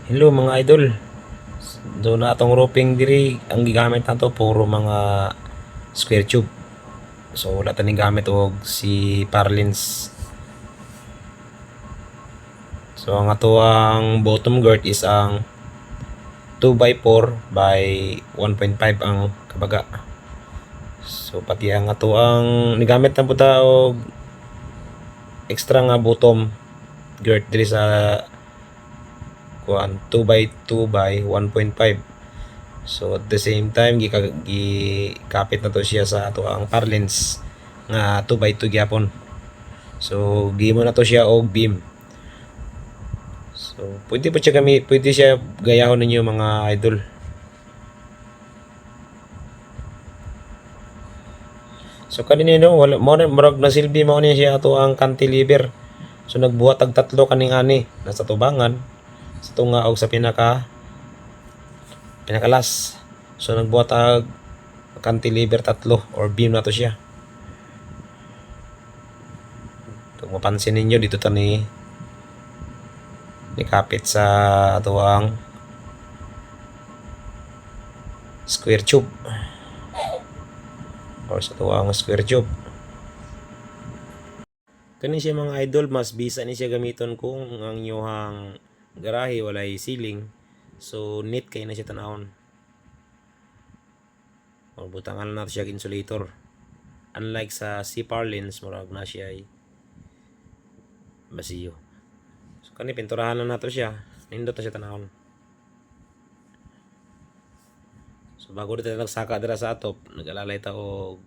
Hello mga idol. Do na atong roofing diri ang gigamit nato puro mga square tube. So wala tani gamit og si Parlins. So ang ato ang bottom girth is ang 2x4 by 1.5 ang kabaga. So pati ang ato ang nigamit na puta og extra nga bottom girth diri sa 2x2 by 1.5. So at the same time gikapit na to siya sa ato ang parlins nga 2x2 gyapon. So gimo na to siya og beam. So pwede siya gayahon ninyo mga idol. So kanina no wala mo murag na silbi mao niya siya ato ang cantilever. So nagbuhat og tatlo kaning ani nasa tubangan sa tunga og sa pinakalas. So nagbuhat og cantilever tatlo or beam na to siya. Kung mapansin ninyo dito to ni kapit sa ato ang square tube or sa ato ang square tube. Kani siya mga idol, mas bisa ni siya gamiton kung ang inyong garahe walay ceiling. So neat kay na siya tanawon. O butangan na siya insulator. Unlike sa C-Parlins, murag na siya ay basiyo. So kani pinturahan na nato siya. Nindot na siya tanawon. So bago dito nagsaka dira sa atop, nag-alalay ta og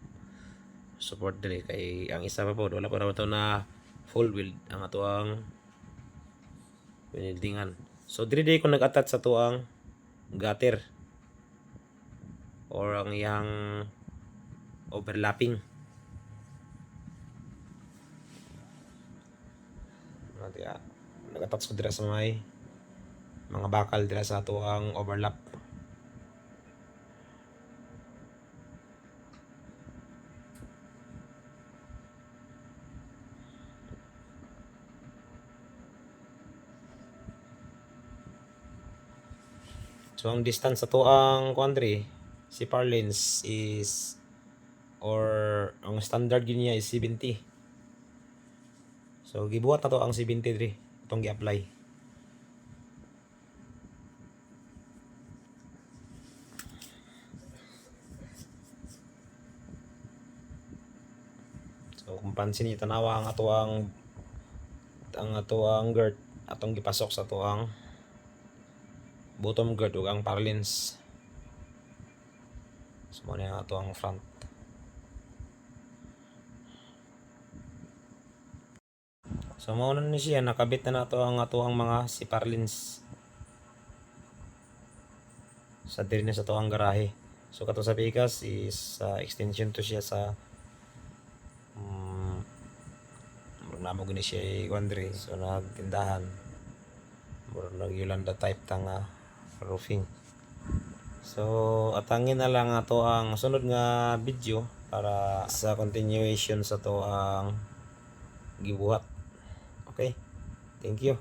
support diri kay ang isa pa po wala pa raw to na full weld ang ato ang winildingan. So diri ko nag-attach sa to ang gutter or ang iyang overlapping. Nag-attach ko dira sa may mga bakal dira sa ato ang overlap. So ang distance sa to ang quandary si Parlins is or ang standard gid niya is 70. So gibuhat na to ang 70 diri itong gi-apply. So kung pansin niyo tanawa ang ato ang girth atong gipasok sa ato ang bottom girth ug ang parlins. So mo na ato ang front. So mao na ni siya nakabit na nato ang ato ang mga si parlins sa diri na sa ato ang garahe. So kato sa pikas is extension to siya sa namo gani siya quandary. So nagtindahan murag nag Yolanda type tanga roofing. So atangin na lang ato ang sunod nga video para sa continuation sa to ang gibuhat. Okay, thank you.